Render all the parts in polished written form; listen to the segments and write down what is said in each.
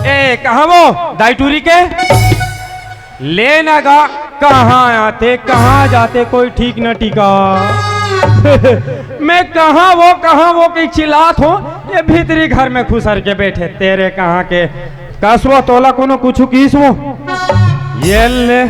ए कहा वो दाईटूरी के लेना गा कहाँ आते कहाँ जाते कोई ठीक न टिका। मैं कहाँ वो की चिल्लात हो ये भीतरी घर में खुसर के बैठे तेरे कहाँ के कसवा तोला कोनो कुछ कीसो ये ले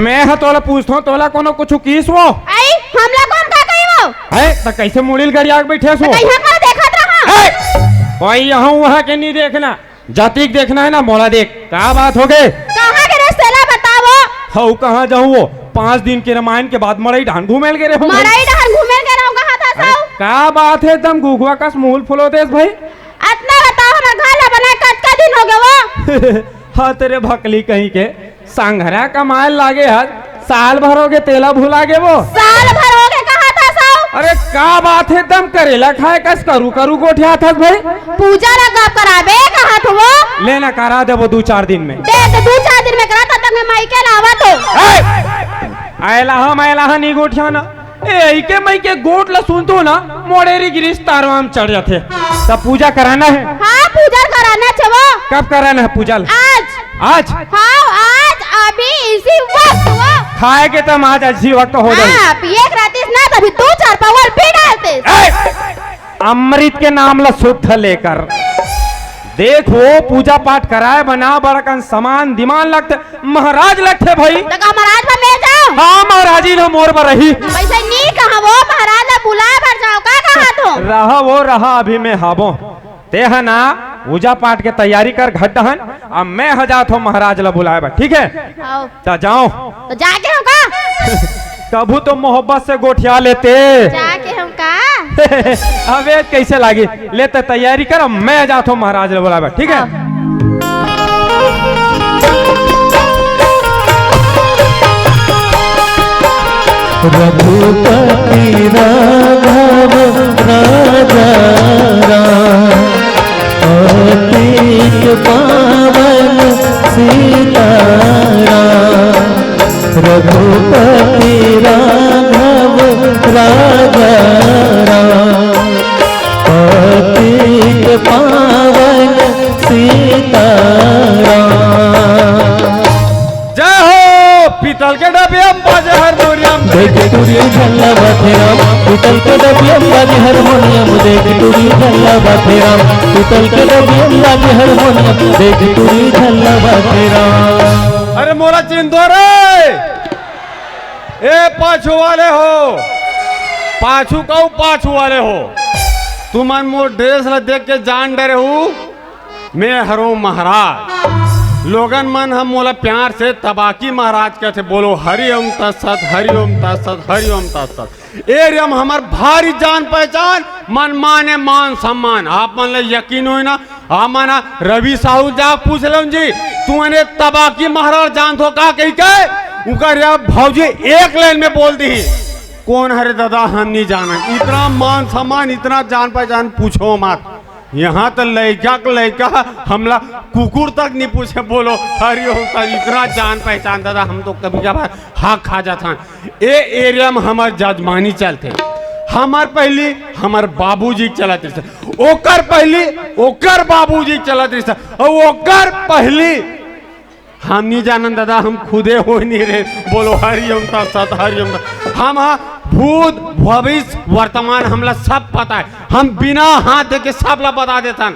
मैं तोला पूछता हूँ तोला कोनो कुछ कीसो हमला कौन का कही वो है तो कैसे मुड़िल कर आग बैठे सो यहाँ का देखत रहा कोई यहाँ वहाँ के नहीं देखना जातिक देखना है ना मोड़ा देख क्या बात हो गए कहाँ के रस्तेला बताओ हऊ कहाँ जाऊँ वो 5 दिन के रामायण के बाद मड़ई ढान घूमेल गए रहो मड़ई ढान घूमेल गए रहो कहाँ था साउ क्या बात है एकदम गुगुआ का मूल फुलो देश भाई इतना बताओ हमारा घाला बना कट का दिन हो गया वो हाँ तेरे भकली कहीं के सांघरा कमाल लागे है साल भर हो गए तेला भुला गए वो साल भर हो गए कहाँ था साउ अरे क्या बात है एकदम करेला खाए कस करू गोठिया था भाई पूजा लगा कराबे कहाँ तो वो लेना करा दे वो 2-4 दिन में दे तो 2-4 दिन में करा तब तक मैं मायके लावा तो आयला नहीं गोठिया ना ए के मई के गोट ला सुन तो ना मोड़ेरी गिरीश तारवाम चढ़ जाते तब पूजा कराना है। हाँ पूजा कराना है वो कब कराना है पूजा आज हाँ आज अभी इसी वक्त वो खाए के तम आज इसी वक्त हो जाए हाँ पिए रातीस ना तभी 2-4 पावल पी डालते अमृत के नाम ला शुद्ध लेकर देखो पूजा पाठ कराए बना बड़कन सामान दिमान लगते महाराज लगते भाई तो महाराज पर मैं जाऊं हाँ महाराजी ने मोर पर रही वैसे नहीं कहा वो महाराज ने बुलाए पर जाओ का कहा तो रहा अभी मैं हाबो ते है ना पूजा पाठ के तैयारी कर घटहन अब मैं हजात हो महाराज ला बुलाए ठीक है तो जाओ तो जाके हम का कभू तो मोहब्बत से गोठिया लेते जाके हम का अबे कैसे लागी लेते तैयारी कर मैं जाता हूँ महाराज ला बुलाए ठीक है रघुपति राघव राजा राम पतित पावन सीताराम रघुपति राघव राजा राम पतित पावन सीताराम। जय हो पीतल के डबे बाजे हारमोनियम देख टूरी झल्ला बाथे राम पीतल के डबे बाजे हारमोनियम देख टूरी झल्ला बाथे राम पीतल के डबे बाजे हारमोनियम देख टूरी झल्ला बाथे राम। अरे मोरा चिंतो रे ए पाछू वाले हो पाछू वाले हो तुम मोर ड्रेस ला देख के जान डरे हो मैं हरो महाराज लोगन मन हम मोला प्यार से तबाकी महाराज कहते बोलो हरिओम तत्सत हरिओम तत्सत हरिओम तत्सत एरियम हमार भारी जान पहचान मन माने मान सम्मान आप मन यकीन हो ना आप मना रवि साहू जा पूछ लो जी तू ने तबाकी महाराज जान तो का कही के भौजी एक लाइन में बोल दी कौन हरे दादा हम नहीं जाना इतना मान सम्मान इतना जान पहचान पूछो मत यहाँ तो लड़का हमला कुकुर तक नहीं पूछे बोलो हरिओम का इतना जान पहचान दादा हम तो कभी कभार हाँ खा जाता ए एरिया में हमार जजमानी चलते हमार पहली हमार बाबूजी चलत रही ओकर पहली ओकर बाबूजी चलत रही और ओकर पहली हम नहीं जानन दादा हम खुदे हो नहीं रहे बोलो हरिओम का सत हरिओम हम भूत भविष्य वर्तमान हमला सब पता है हम बिना हाथ दे के सब ला बता देता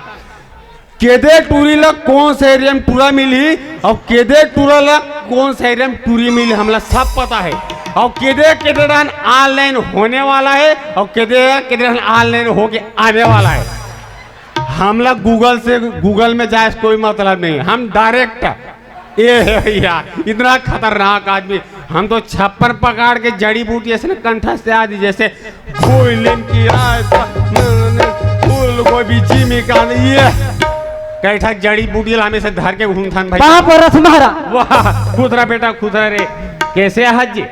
केदे टूरी ला कौन से एरिया में टूरा मिली और केदे टूरा ला कौन से एरिया में टूरी मिली हमला सब पता है और केदे ऑनलाइन होने वाला है और केदे ऑनलाइन होके आने वाला है हमला गूगल में जाए कोई मतलब नहीं हम डायरेक्ट ये यार इतना खतरनाक आदमी हम तो छप्पर पकड़ के जड़ी बूटी ऐसे कंठस्थ आदि जैसे फूल कोई बीची में का ये कैठा जड़ी बूटी लामे से धर के घूमथान भाई कहाँ पर रथ महाराज वाह खुदरा बेटा खुदरा रे कैसे आहत जी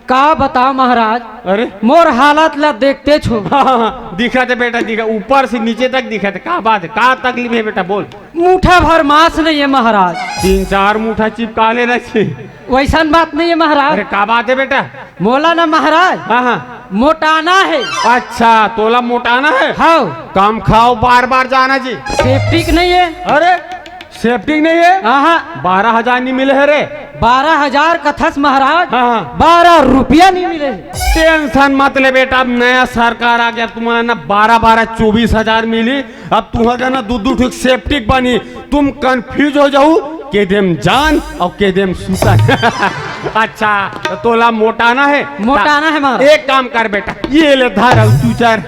का बताओ महाराज अरे मोर हालत ला देखते छो हाँ, दिखा थे बेटा दिखा ऊपर से नीचे तक दिखा थे का बात है का तकलीफ है बेटा बोल मुठा भर मांस नहीं है महाराज 3-4 मुठा चिपका लेना चाहिए वैसा बात नहीं है महाराज अरे का बात है बेटा मोला ना महाराज हाँ हाँ मोटाना है। अच्छा तोला मोटाना है। हाँ कम खाओ बार बार जाना जी। सेफ्टिक नहीं है। अरे सेफ्टी नहीं है। हाँ 12,000 नहीं मिले है रे। 12,000 कथस महाराज। हाँ 12 रुपया नहीं मिले। टेंशन मत ले बेटा, अब नया सरकार आ गया, तुम्हारा ना 12-24 मिली। अब तुम्हारा ना दू ठीक सेफ्टी बनी। तुम कंफ्यूज हो जाओ के देम जान और के देम सूता। अच्छा तो तोला मोटाना है। मोटाना है महाराज। एक काम कर बेटा, ये ले धार चूचर।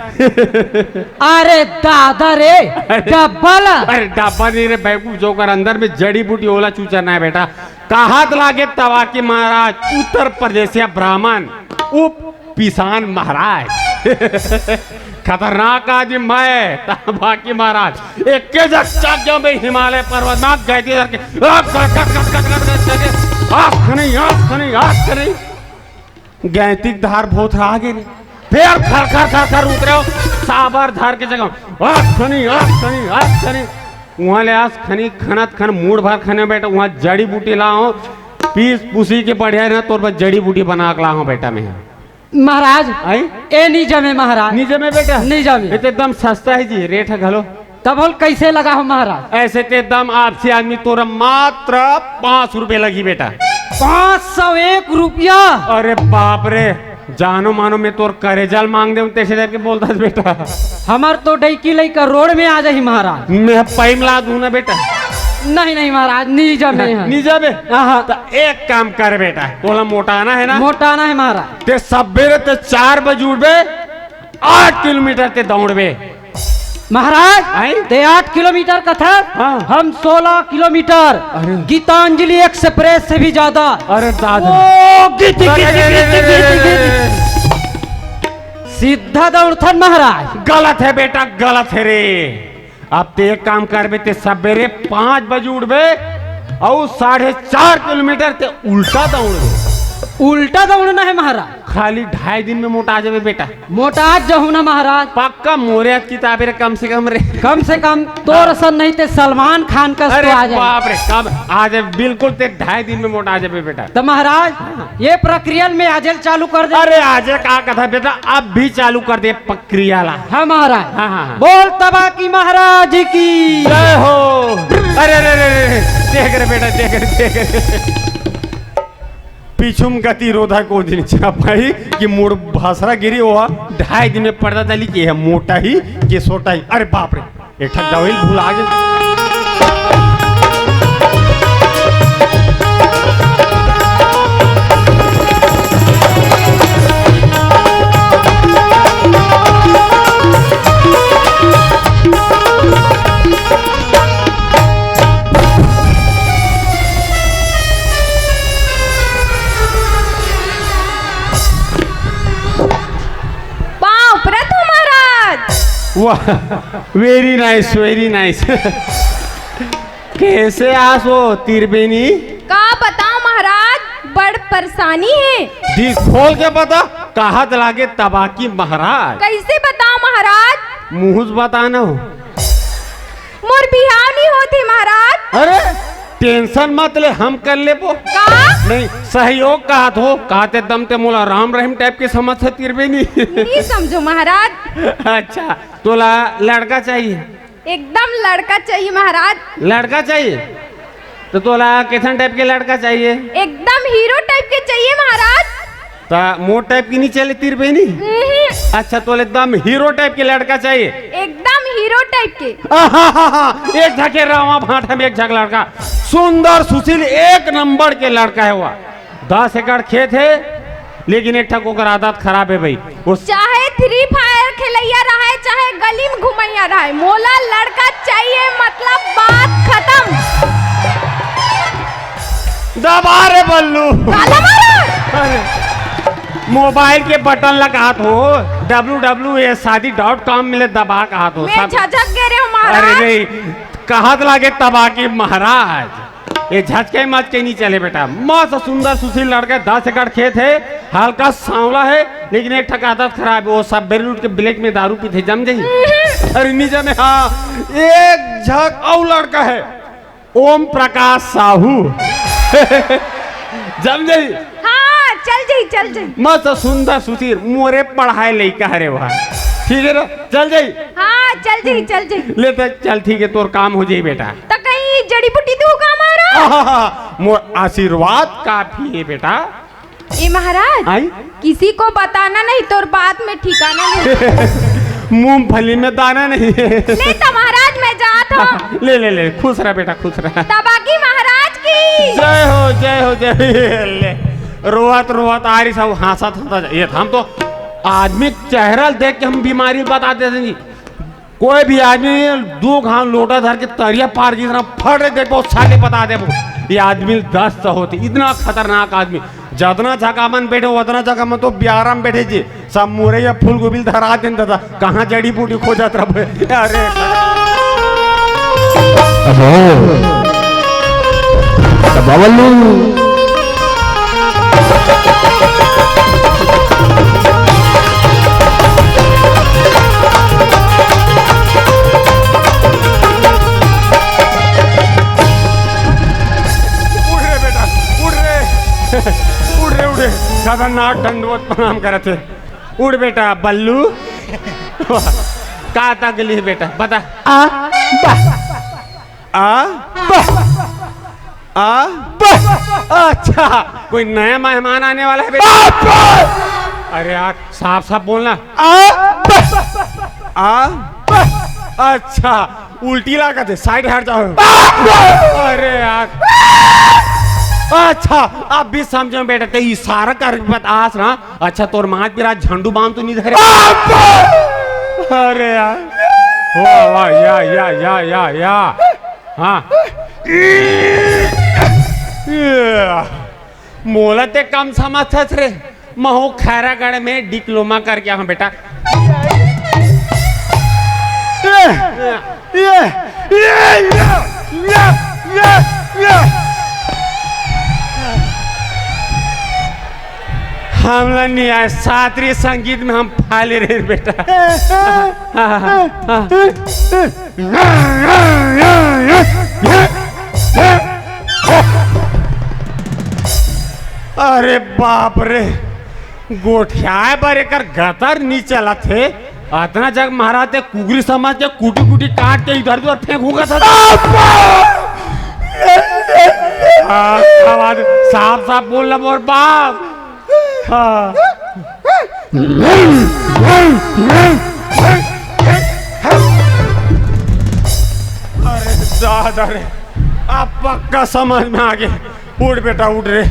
अरे दादा रे डब्बा ला। अरे डब्बा नहीं रे बेवकूफ, जो कर अंदर में जड़ी बूटी ओला चूचर ना है बेटा। कहात लागे तवा के महाराज, उत्तर प्रदेश या ब्राह्मण उप पिसान महाराज। खतरनाक आदमी मैं तवा के महाराज। एक के जग में हिमालय पर्वत में गए थे गैतिक धार बहुत आगे रे। फिर खर खर खर खर उतरे हो साबर धार के जगह आख खनी वहाँ ले आस खनी खनत खन मूड भर खने बेटा। वहाँ जड़ी बूटी लाओ पीस पुसी के बढ़िया ना तोर पर जड़ी बूटी बना के लाओ बेटा। मैं महाराज आई ए नहीं जमे महाराज। नीचे में बेटा नहीं जमे। ये तो एकदम सस्ता है जी, रेट है घलो। तब बोल कैसे लगा हो महाराज? ऐसे तो एकदम आपसे आदमी तोरा मात्र 5 रुपए लगी बेटा। 501 रुपया। अरे बाप रे, जानो मानो मैं तोर करेजल मांग दे तैसे करके बोलता है बेटा। हमार तो डैकी लेकर रोड में आ जाही महाराज। मैं पैम ला दूं ना बेटा। नहीं नहीं महाराज नहीं जमे है। नहीं जाबे। हाँ तो एक काम कर बेटा, तोला मोटाना है ना। मोटाना है महाराज। ते सवेरे ते 4 बजे उठबे, 8 किलोमीटर ते दौड़बे महाराज। ते 8 किलोमीटर का था। हाँ। हम 16 किलोमीटर अरे। गीतांजलि एक्सप्रेस से भी ज्यादा। अरे दादा ओ, गीती, गीती। सीधा दौड़थन महाराज। गलत है बेटा, गलत है रे। अब ते एक काम करबे, ते सवेरे 5 बजे उठबे और 4.5 किलोमीटर ते उल्टा दौड़बे। उल्टा दौड़ना है महाराज। खाली 2.5 दिन में मोटा जाबे बेटा। मोटा जाऊँ ना महाराज। पक्का मोरे किताबे रे कम से कम रे। कम से कम तो रसन नहीं ते सलमान खान का अरे आ जाए। बाप रे, कब आ जाए बिल्कुल ते 2.5 दिन में मोटा जाबे बेटा। तो महाराज ये प्रक्रिया में आजल चालू कर दे। अरे आज का कथा बेटा, अब भी चालू कर दे प्रक्रिया ला। हाँ महाराज। हाँ। बोल तबा की महाराज की जय हो। अरे अरे अरे देख रे बेटा, देख रे पीछुम गति रोधा को दिन भाई कि मूड भाषरा गिरी हुआ 2.5 दिन में पड़ता चली कि है मोटा ही कि सोटा ही। अरे बाप रे, एक ठक दवाई भूल आ गए। वाह, वेरी नाइस वेरी नाइस। कैसे आसो तिरबेनी? का बताओ महाराज, बड़ परेशानी है। दिस खोल के बता, कहा लागे तबाकी महाराज। कैसे बताओ महाराज? मुँह बताना हो। मोर बिहाव नहीं होती महाराज। अरे टेंशन मत ले, हम कर ले वो। का? नहीं सहयोग कहा तो कहते दम ते मोला राम रहीम टाइप के समझ है तिरबेनी। नहीं समझो महाराज। अच्छा तोला लड़का चाहिए? एकदम लड़का चाहिए महाराज। लड़का चाहिए तो तोला कैसन टाइप के लड़का चाहिए? एकदम हीरो टाइप के चाहिए महाराज। तो मोट टाइप की नहीं चले तिरबेनी? अच्छा तो एकदम हीरो टाइप के लड़का चाहिए? एकदम हीरो टाइप के। एक झके रावा भाटा में एक झक लड़का, सुंदर सुशील एक नंबर के लड़का है। हुआ 10 एकड़ खेत है, लेकिन एक ठक ओकर आदत खराब है भाई। चाहे फ्री फायर खेलैया रहा है, चाहे गली में घुमैया रहा है, मोला लड़का चाहिए, मतलब बात खत्म। दबा रे बल्लू। अरे मोबाइल के बटन लगा तो www.शादी.com मिले दबा कहा तो मैं झझक गे रे महाराज। अरे नहीं कहा लागे तबा के महाराज, ये झटके मच के नहीं चले बेटा। मस्त सुंदर सुशील लड़का, 10 एकड़ खेत है, हल्का सांवला है, लेकिन एक ठक आदत खराब है। वो सब बेरूट के ब्लैक में दारू पीते जम जाई। अरे नीचे में हाँ एक झक और लड़का है, ओम प्रकाश साहू। जम जाई। हाँ चल चल जाई। मस्त सुंदर सुशील मोरे पढ़ाए लइका हरे भाई। ठीक है ना, चल जाई। हाँ चल जाई। ले तो चल, ठीक है, तोर काम हो जाई बेटा। तो कहीं जड़ी बूटी तू का मारा? मोर आशीर्वाद काफी है बेटा। ए महाराज, आई किसी को बताना नहीं, तोर बात में ठिकाना नहीं। मूंगफली में दाना नहीं है। ले तो महाराज मैं जात हूँ। ले ले ले, खुश रह बेटा, खुश रह। तबाकी महाराज की जय हो जय हो जय। ले रोवत रोवत आ रही सब हंसत हंसत। ये हम तो आदमी चेहरा देख के हम बीमारी बताते थे जी। कोई भी आदमी 2 घाव लोटा धर के तरिया पार जितना फट रहे देखो साले बता दे वो ये आदमी 10 होती। इतना खतरनाक आदमी। जितना जगह मन बैठे उतना जगह में तो ब्यारम बैठे जी। सब मुरे या फूल गोभी धरा दिन दादा कहाँ जड़ी बूटी खोजत रहे। अरे बबलू उड़ खतरनाक दंडवत प्रणाम करते। उड़ बेटा बल्लू। का तकलीफ बेटा बता। अच्छा कोई नया मेहमान आने वाला है बेटा। अरे यार साफ साफ बोलना। अच्छा उल्टी लागत है, साइड हट जाओ। अरे यार अच्छा अब भी समझो बेटा, ते इशारा कर बतास ना। अच्छा तोर माँ तेरा झंडू बांध तो नहीं धरे। अरे यार वाह वाह या हाँ मोला ते कम समझत रे। महू खैरागढ़ में डिप्लोमा कर गया हूँ बेटा। हमला नहीं आए शास्त्रीय संगीत में हम फाले रहे बेटा। अरे बाप रे गोठिया पर एक गतर नहीं चला थे। इतना जग महाराज ते कुगरी समाज के कुटी कुटी काट के इधर उधर फेंकूंगा था। आवाज साफ साफ बोलना मोर बाप। हाँ। अरे दादा रे अब पक्का समझ में आ गए। उठ बेटा उठ रे।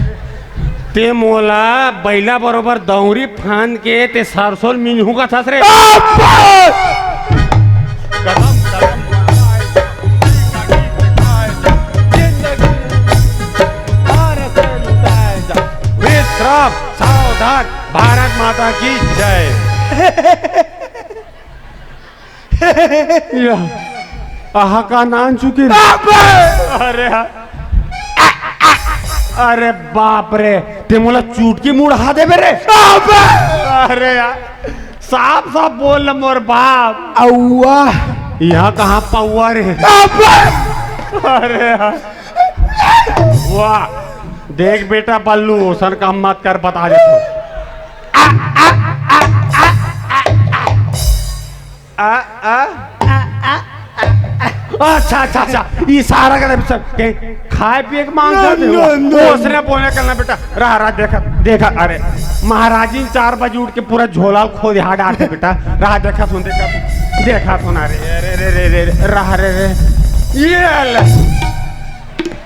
ते मोला बैला बरोबर दौरी फान के ते सरसोल मिन्हू का था रे। सावधान, भारत माता की जय। आहा का नाम चुके। अरे बाप रे ते मोला चूटकी मुड़ा दे रे। अरे यार साफ साफ बोल मोर बाप। औआ यहाँ कहाँ पौआ रे। अरे यार वाह देख बेटा बल्लू सर काम मत कर बता दे तू। अच्छा अच्छा अच्छा इशारा कर खाए पिए के मांग उसने बोलने करना बेटा। रहा देखा देखा। अरे महाराजी 4 बजे उठ के पूरा झोला खो दिया डालते बेटा। रहा देखा सुन देखा सुन। अरे रे रे रे रहा रे रे ये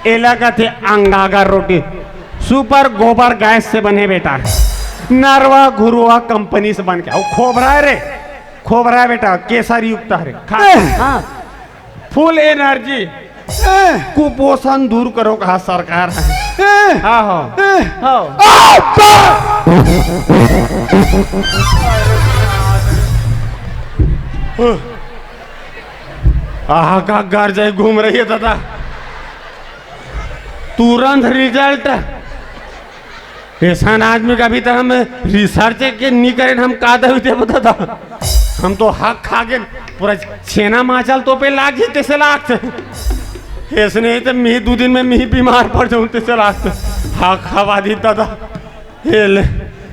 इलाका थे अंगागा रोटी सुपर गोबर गैस से बने बेटा। नरवा घुरुआ कंपनी से बन के खोबरा है रे। खोबरा है बेटा केसर युक्त है। हाँ फुल एनर्जी कुपोषण दूर करो कहा सरकार है। हाँ हाँ आहा का घर जाए घूम रही है दादा। तुरंत रिजल्ट। ऐसा आदमी का अभी तक हम रिसर्च के नहीं करें हम का दे बता था। हम तो हक खा के पूरा छेना माचल तो पे लाग ही तैसे लागते। ऐसे नहीं तो मी 2 दिन में मी बीमार पड़ जाऊँ तैसे लागते। हक खवा दी दादा।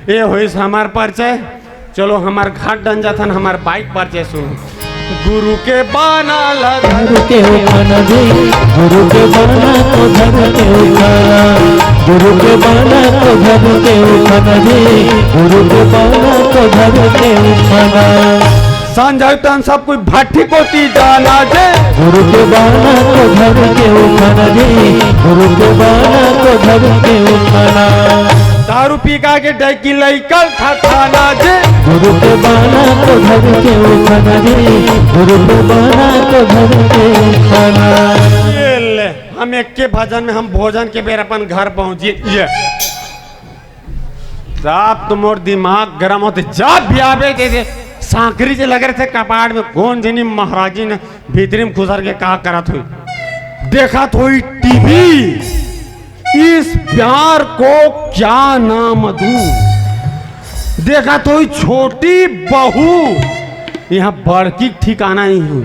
ये हुई हमार परिचय। चलो हमार घाट डन जाथन हमार बाइक परिचय सुनो। गुरु के बाना लगा धर के उठाना जी, गुरु के बाना को धर के उठाना, गुरु के बाना को धर के उठाना जी, गुरु के बाना को धर के उठाना। संजय तन सब कोई भट्टी कोटी जाना जे, गुरु के बाना को धर के उठाना जी, गुरु के बाना को धर के उठाना। दारू पी का के डैकी लइकल थाना जे, गुरु के बाना को धर के उठाना जी, गुरु के बाना को धर के उठाना। ये ले हम एक के भजन में हम भोजन के बेर अपन घर पहुंचे। ये साहब तुमोर दिमाग गरम होते जब भी आवे थे सांकरी से लग रहे थे कपाड़ में। कौन जनी महाराजी ने भीतरी में खुसर के कहा करत हुई, देखा तो टीवी। इस प्यार को क्या नाम दूं, देखा तो छोटी बहू, यहाँ बड़की ठिकाना नहीं हुई।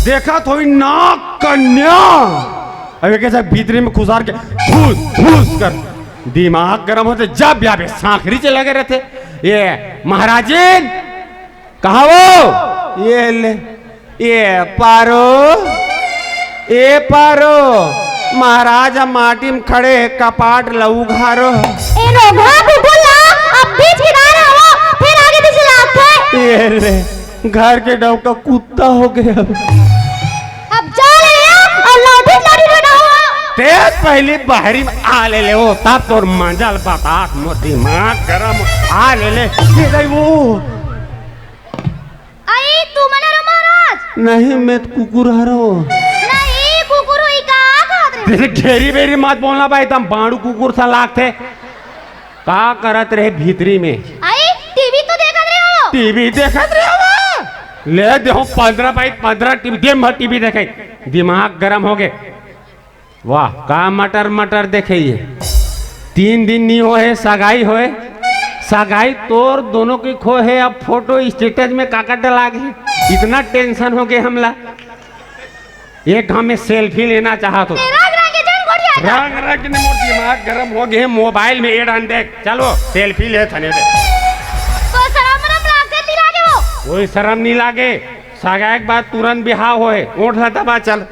देखा तो नाक कन्या, अभी कैसे भीतरी में खुसार के फूस फूस कर दिमाग गर्म होते जब ब्याह सांखरी से लगे रहते। ये महाराजीन कहा वो, ये ले ये पारो, ये पारो महाराज हम माटी में खड़े कपाट लऊ घारो। ये ले घर के डव का कुत्ता हो गया। अब जा और लौटी तेज पहली बाहरी में आ ले वो तब तोर मंजल बता मोर दिमाग गरम आ ले ये वो। आई तू मना रो महाराज। नहीं मैं तो कुकुर आ रहा हूँ। नहीं कुकुर हुई का घेरी बेरी मत बोलना भाई, तुम बाड़ू कुकुर सा लाग थे का करत रहे भीतरी में। आई टीवी तो देखत रहे हो। टीवी देखत रहे हो ले देखो 15 टीवी दे मत टीवी देखे दिमाग गरम हो गए। वाह का मटर मटर देखे ये 3 दिन नहीं हो है सगाई होए, सगाई तोर दोनों की खो है। अब फोटो स्टेटस में काका डला गए, इतना टेंशन हो गए हमला। एक हम में सेल्फी लेना चाहा तो रंग रंग ने मोर दिमाग गरम हो गए। मोबाइल में एड आन देख, चलो सेल्फी ले थने दे। तो शर्म लागते ती लागे वो। कोई शर्म नहीं लागे, सगाई के बाद तुरंत बिहाव होए। उठ लेता बा चल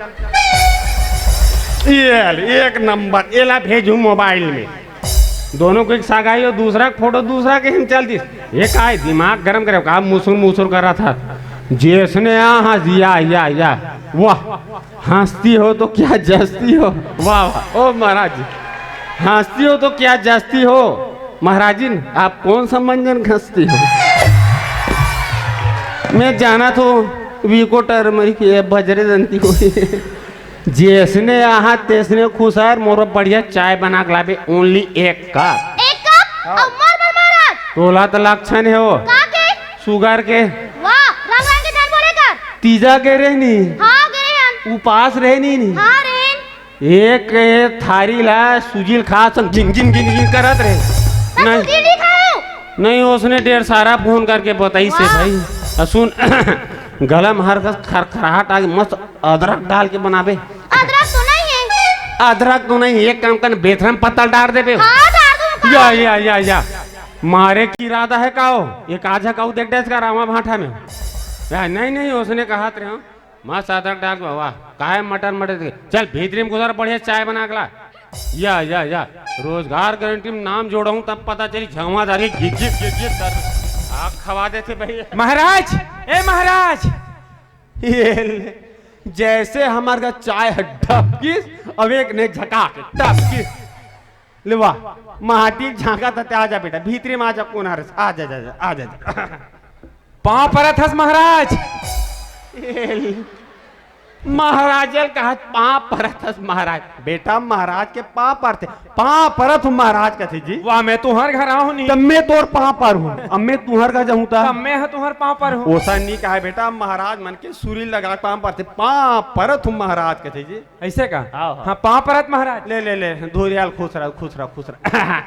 ये एक नंबर एला भेजू मोबाइल में। दोनों को एक सगाई और दूसरा फोटो दूसरा के हम चल दी। ये का दिमाग गरम करे का मुसुर मुसुर कर रहा था जिसने यहाँ या वाह हंसती हो तो क्या जस्ती हो। वाह वाह ओ महाराज हंसती हो तो क्या जस्ती हो। महाराजिन आप कौन सा मंजन घसती हो। मैं जाना तो वीको टर्मरी की बजरे जनती को जिसने यहाँ तेसने खुशार मोर बढ़िया चाय बना के लाबे ओनली एक कप महाराज। तोला तो लक्षण है वो शुगर के। वाह रंग रंग के जान बोले कर तीजा के रहनी हाँ गए उपास रहनी नहीं हाँ रेन एक थारी ला सुजील खा सन गिन गिन गिन गिन करत रहे। नहीं नहीं उसने ढेर सारा फोन करके बताई से भाई सुन गला हर खरखराहट आ मस्त अदरक डाल के बनाबे। अदरक तो नहीं है। अदरक तो नहीं एक काम कर बेथरम पत्ता डाल दे हाँ, डाल दूं। या मारे की इरादा है काओ एक आजा काऊ देख डेस का रामा भाठा में या नहीं उसने कहा थे मस्त अदरक डाल वाह काहे मटर मटर चल भीतरी में गुजर बढ़िया चाय बना के ला। या रोजगार गारंटी में नाम जोड़ा हूँ तब पता चली झवा जा रही आग खवा देते भाई। महाराज ए महाराज ये जैसे हमारे का चाय डबकिस अब एक ने झका के डबकिस ले वाह माटी झांका तते आजा बेटा भीतरी में आजा कोना रे आजा पाँव परत हस महाराज। महाराजल कहा पाँव परत हस महाराज बेटा महाराज के पाँव पर थे पाँव परत हूँ महाराज का थे जी। वाह मैं तुम्हार घर आऊँ नहीं तब मैं तोर पाँव पर हूँ अब मैं तुम्हार का जाऊँ था मैं तुम्हार पाँव पर हूँ। ओसा नहीं कहा बेटा महाराज मन के सूरी लगा पाँव पर थे पाँव परत हूँ महाराज का थे जी। ऐसे का हाँ। हाँ पाँव परत महाराज। ले धोरियाल खुश रहा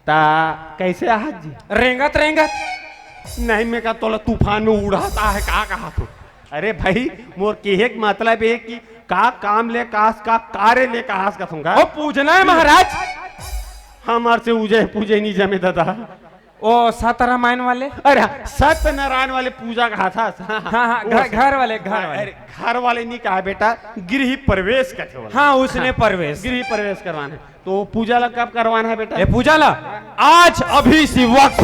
ता कैसे आहत जी रेंगत नहीं मैं का तोला तूफान में उड़ाता है का कहा तो। अरे भाई मोर के मतलब है कि का काम ले कास का कार्य ले कास का सुनगा ओ पूछना है महाराज। हमार से उजे पूजे नहीं जमे दादा। ओ सातारामायण वाले। अरे सत्यनारायण वाले पूजा का था। हाँ घर वाले अरे घर वाले नहीं कहा बेटा, गृह प्रवेश का थे। हाँ उसने प्रवेश गृह प्रवेश करवाना है तो पूजा ला कब करवाना है बेटा? ये पूजा ला आज अभी इसी वक्त।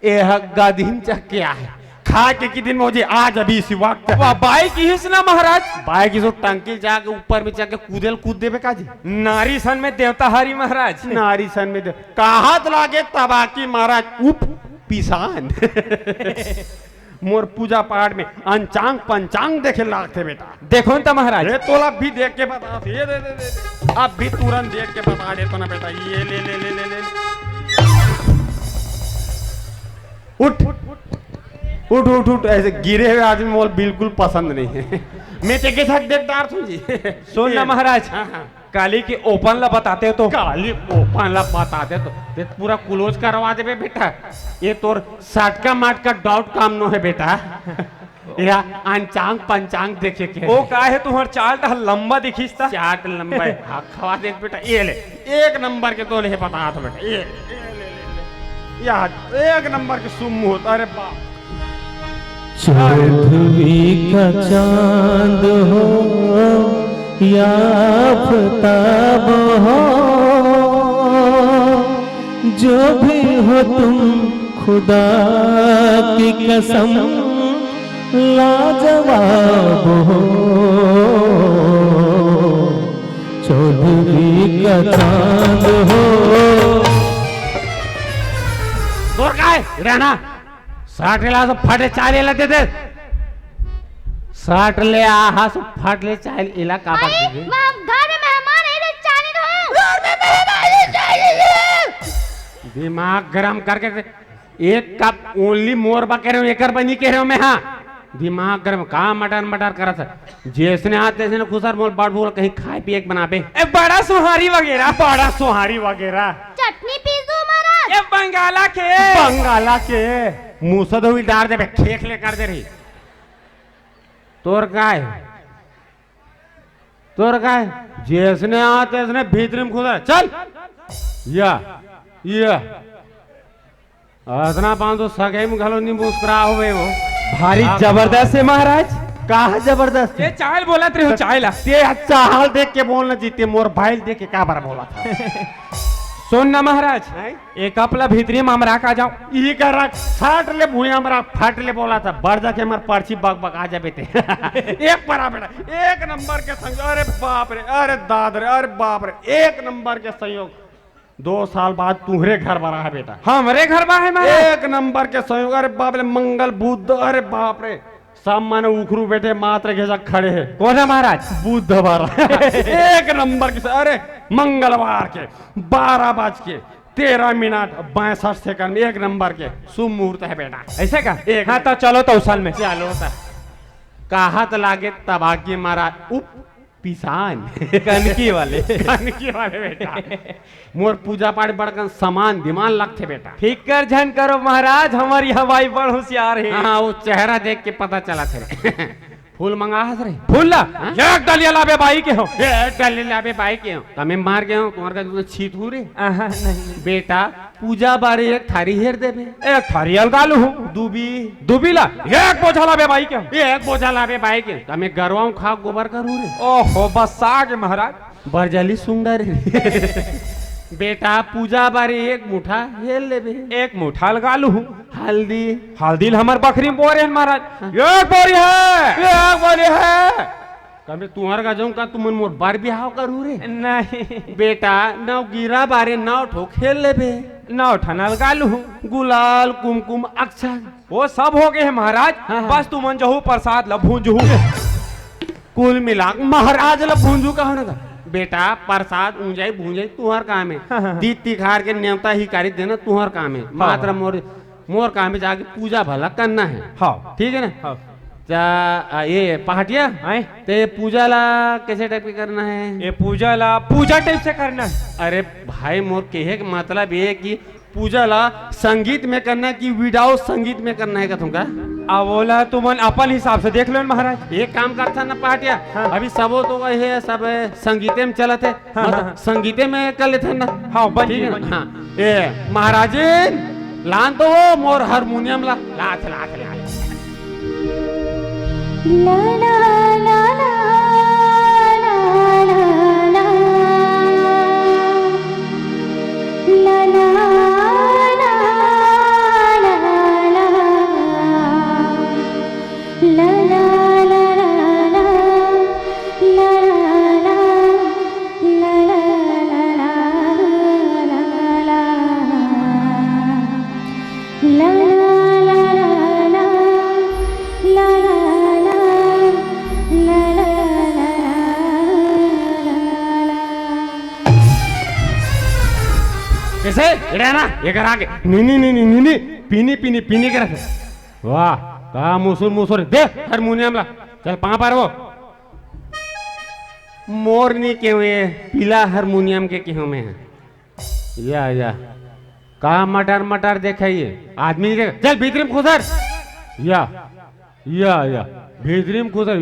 यह गधीन चक क्या है खा के दिन मुझे आज अभी इसी वक्त। वाह बाई की हिस ना महाराज। बाई की जो टंकी जाके ऊपर में जाके कूद देवे काजी। नारी सन में देवता हरी महाराज। नारी सन में कहा लागे तबाकी महाराज उप पिसान। मोर पूजा पाठ में अंचांग पंचांग देखे लागते बेटा। देखो ना महाराज। ये तोला भी देख के बता ये दे। अब भी तुरंत देख के बता दे तो ना बेटा। ये ले उठ उठ उठ ऐसे गिरे हुए आदमी मोल बिल्कुल पसंद नहीं है। मैं तेरे साथ देखदार हूँ जी। सुन ना महाराज। काली के ओपन ला बताते तो। काली ओपन ला बताते तो ते पूरा क्लोज करवा दे बेटा। ये तोर साटका माटका डाउट काम नो है बेटा। या अंचांग पंचांग देखे के ओ का है तुम्हार चार्ट लंबा दिखीस था। चार्ट लंबा है खवा देख बेटा। ये ले एक नंबर के तो ले बता तो बेटा। ये या एक नंबर के सुम होता। अरे बाप चौदहवीं का चांद हो या आफताब हो, जो भी हो तुम खुदा की कसम लाजवाब हो। चौदहवीं का चांद हो। दूर का है रहना 60 ला तो फटे चाले लगे थे 60 ले आहा सो फट ले चाल इला का बात है। घर में मेहमान है चाली दो। घर में मेहमान चाहिए। दिमाग गरम करके एक कप ओनली मोर बा कह रहे हो एक बनी कह रहे हो मैं। हाँ दिमाग गरम कहा मटर करा था जैसने आते ने खुसर मोल बाढ़ बोल कहीं खाए पिए बना पे। बड़ा सुहारी वगैरह। बड़ा सुहारी वगैरह चटनी पीस दो महाराज। ये बंगाला के मुसद हुई डार दे खेख ले कर दे रही। तोर काय जैसने आते इसने भीतर में खुदा चल या इतना बांधो सगे में घलो नहीं मुस्कुरा हुए वो भारी जबरदस्त है महाराज। कहा जबरदस्त ये चाल बोला तेरे हो चाल ते चाहल देख के बोलना जीते मोर भाई देख के का बार बोला था। सुन ना महाराज एक अपला भीतरी में हमरा का जाऊं ई कर फाट ले भूया हमरा फाट ले बोला था बढ़ जाके हमार पर्ची बग बग आ जाबे ते। एक परा बेटा एक नंबर के संयोग। अरे बाप रे अरे दाद रे अरे बाप रे एक नंबर के संयोग। 2 साल बाद तुम्हारे घर बना है बेटा। हमरे घर बा है महाराज। एक नंबर के संयोग। अरे बाप रे मंगल बुध अरे बाप रे सब माने उखरू बैठे मात्र घेसा खड़े हैं। कौन है महाराज? बुधवार। एक नंबर के अरे मंगलवार के 12:13 में एक नंबर के शुभ मुहूर्त है बेटा। ऐसे का एक हाँ तो चलो तो साल में चलो कहा तो लागे तबाकी मारा उप पिसान कनकी वाले बेटा। मोर पूजा पाठ बड़कन सामान दिमाग लगते बेटा। फिकर झन करो महाराज हमारी हवाई बड़ होशियार है। हाँ वो चेहरा देख के पता चला थे। फूल मंगा रे फूल ला एक डलिया लाबे बाई के हो। एक डलिया लाबे बाई के हो तमें मार के हो तुम्हारे का छीट हो रे। नहीं बेटा पूजा बारे एक थारी हेर देबे एक थारी अलगालू हूँ दुबी ला एक बोझा लाबे बाई के हो। एक बोझा लाबे बाई के तमें गरवाऊं खा गोबर करू रे। ओहो बस आगे महाराज बरजली सुंदर बेटा पूजा बारे एक मुठा हेल लेबे एक मुठा लगालू हूँ। हल्दी हमार बकरी में बोरे महाराज एक बोरी है कभी तुम्हार का जाऊं का तुम मोर बार बिहाव करू रे। नहीं बेटा नौ गिरा बारे नौ ठो खेल लेबे नौ ठना लगालू हूँ। गुलाल कुमकुम अक्षर वो सब हो गए हैं महाराज। हाँ। बस तुम जहू प्रसाद ला भूंजू कुल मिला महाराज ला भूंजू का होने का बेटा प्रसाद ऊंजाई भूंजाई तुहर काम है। दी तिखार के न्योता ही कारी देना तुहर काम है। मात्र मोर काम है जाके पूजा भला करना है। हाँ ठीक है ना। ये पहाटिया ते पूजा ला कैसे टाइप के करना है? ये पूजा ला पूजा टाइप से करना है। अरे भाई मोर कहे के मतलब ये कि पूजा ला संगीत में करना है कि विदाउट संगीत में करना है का तुमका? अब बोला तुमन अपन हिसाब से देख लो न महाराज। एक काम करता ना पाटिया, अभी सबो तो है सब संगीते में चलत है, मतलब संगीते में कर लेते हैं ना। हाँ बन ठीक जी, है बन जी। ना? हाँ ए महाराजिन लान तो वो मोर हारमोनियम ला लाथ लाथ लाथ ला ला ला ला ला ला ला ला ला ला ला ला कैसे इधर ना ये कर आगे नी पीनी पीनी पीनी कर वाह का मुसुर मुसुर दे हारमोनियम ला चल पा पर वो मोरनी के हुए पीला हारमोनियम के क्यों में है या का मटर मटर देखाइए आदमी देख चल भीतरी में खुदर या भीतरी में खुदर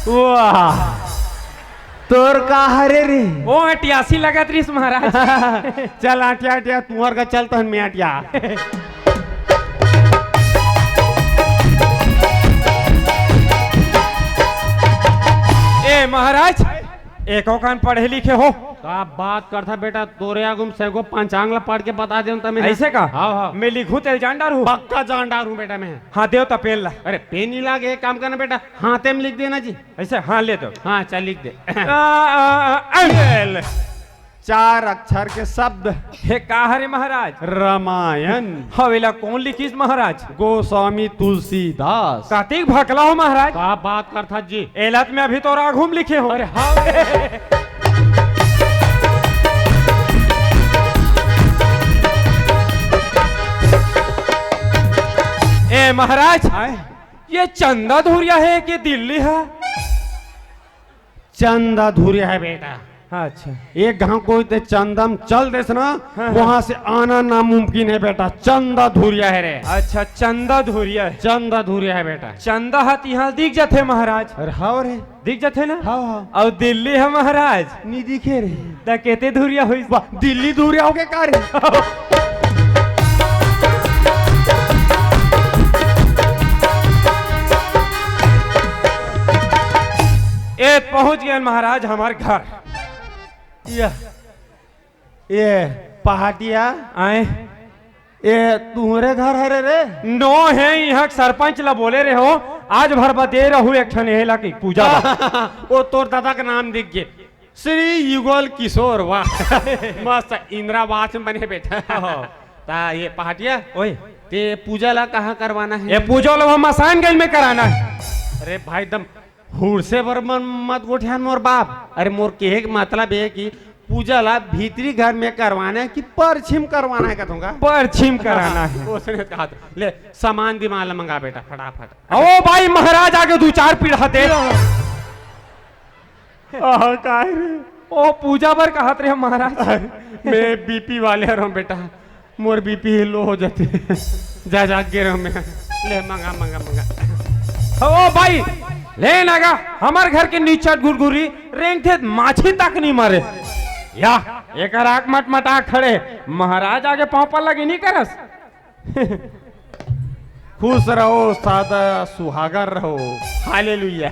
वाह तोर का हरे रे ओ 88 लगत रही महाराज। चल आटिया आटिया तुहर का चल तहन में आटिया ए महाराज एको कान पढ़े लिखे हो का बात करता बेटा तोरे आगुम सेगो पंचांगला पढ़ के बता दे तमें ऐसे का? हाँ मैं लिखूं तेल जानदार हूँ। पक्का जानदार हूँ बेटा मैं। हाँ देव तपेल ला। अरे पेन ही लागे एक काम करना बेटा हाथे में लिख देना जी। ऐसे हाँ ले दो। हाँ चल लिख दे अंगेल 4 अक्षर के शब्द हे का हरे महाराज? रामायण हवेला कौन लिखीस महाराज? गोस्वामी तुलसीदास। कार्तिक भकला हो महाराज। का बात करता जी एलत में अभी तो राघुम लिखे हो। अरे हाँ ए महाराज ये चंदा धुरिया है कि दिल्ली है? चंदा धुरिया है बेटा। अच्छा एक गांव कोई ते चंदम चल देस ना वहां से आना नामुमकिन है बेटा। चंदा धुरिया है रे। अच्छा चंदा धुरिया है। चंदा धुरिया है बेटा। चंदा हाथ यहाँ दिख जाते महाराज। अरे हाँ रे दिख जाते ना। हाँ और दिल्ली है महाराज नहीं दिखे रे। त कहते धुरिया हुई। दिल्ली धुरिया हो के का रे? ए पहुंच गए महाराज हमारे घर। ये पहाटिया आए ये तुम्हारे घर है रे? नो है यहाँ सरपंच ला बोले रहे हो आज भर बदे रहू एक ठन हेला की पूजा बा। वो तोर दादा का नाम दिख गए श्री युगल किशोर। वाह मस्त इंदिरावास में बने बेटा। ता ये पहाटिया ओए ते पूजा ला कहाँ करवाना है? ये पूजा लो हम मसानगंज में कराना है। अरे भाई दम हुड़ से बर्मन मत गोठियान मोर बाप। अरे मोर के मतलब है कि पूजा ला भीतरी घर में करवाना है कि परछिम करवाना है कहूँगा? परछिम कराना है। उसने कहा तो, ले सामान दिमाग मंगा बेटा फटाफट। ओ भाई महाराज आगे 2-4 पीढ़ा दे। ओ पूजा पर कहा थे महाराज। मैं बीपी वाले रहा बेटा मोर बीपी लो हो जाते जा गिर मैं ले मंगा मंगा मंगा। ओ भाई ले नागा हमारे घर के नीचे गुरगुरी रेंग थे माछी तक नहीं मारे या एक आँख मट मटा खड़े महाराज आगे पाँव पर लगी नहीं करस। खुश रहो सादा सुहागर रहो हालेलुया।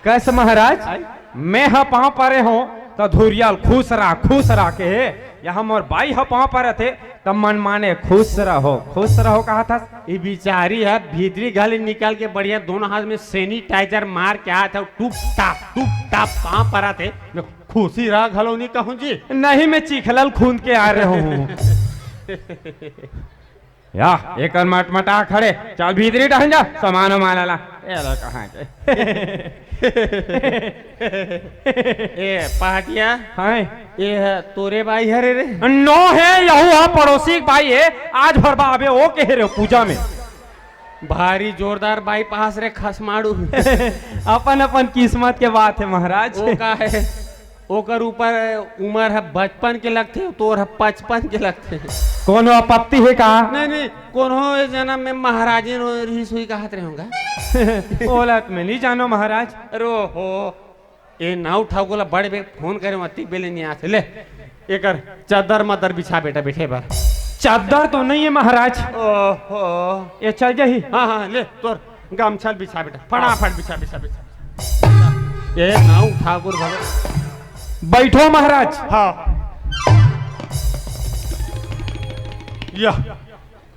कैसे महाराज मैं हा पाँव परे हो तो धुरियाल खुश रहा के यहाँ मोर बाई हा पाँव पर थे तब मन माने खुश रहो कहा था। ये बिचारी है भीतरी गाली निकाल के बढ़िया दोनों हाथ में सैनिटाइजर मार के आया था टूप टाप पाँव पर थे। मैं खुशी रहा घलो नहीं कहूँ जी। नहीं मैं चिखलल खून के आ रहे हूँ। या एक मटमटा खड़े चल भीतरी टहन जा सामान ला कहाँ के। ए पहाटिया हाँ ये है तोरे भाई है रे? नो है यहू है पड़ोसी भाई है आज भर बाबे ओ कह रहे हो पूजा में। भारी जोरदार बाई पास रे खसमाड़ू। अपन अपन किस्मत के बात है महाराज। वो का है ओकर ऊपर उम्र है 55 के लगते तोर है 55 के लगते। कोनो आपत्ति है का? नहीं नहीं कोनो जन्म में महाराजी रही सुई का हाथ रहूंगा। ओलत में नहीं जानो महाराज। अरे हो ए ना उठाओ गोला बड़े बे फोन करे मत बेले नहीं आते ले एकर चादर मदर बिछा बेटा बैठे बार। चादर तो नहीं है महाराज। ओहो ये चल जाही। हाँ हाँ ले तोर गमछल बिछा बेटा फटाफट बिछा बिछा बिछा। ये नाउ ठाकुर भगत बैठो महाराज। हाँ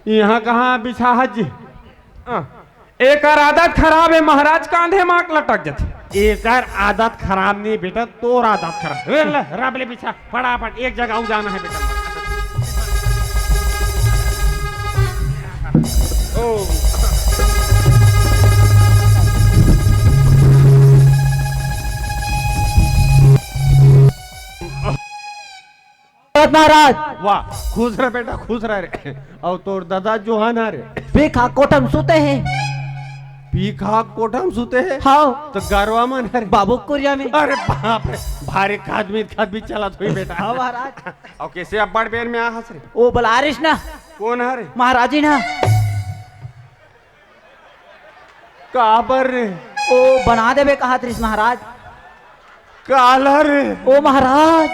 यहाँ कहाँ बिछा है जी? एक आदत खराब है महाराज, कांधे माक लटक जाते। एक आदत खराब नहीं बेटा तोर आदत खराब। रब ले बिछा फटाफट एक जगह जाना है बेटा। ओ महाराज वाह खुश रह बेटा खुश रह रे। और तोर दादा जोहाना रे बेखा कोठम सुते हैं। पीखा कोठम सुते है। हाँ तो गरवा मन है बाबू कुरिया में। अरे बाप रे भारी खादमी चला थोड़ी बेटा। हाँ महाराज। और कैसे अब बड़ बेर में आ हंस रे? ओ बलारिश ना कौन है रे? महाराजी ना काबर रे? ओ बना देवे कहा त्रिस महाराज। काला रे? ओ महाराज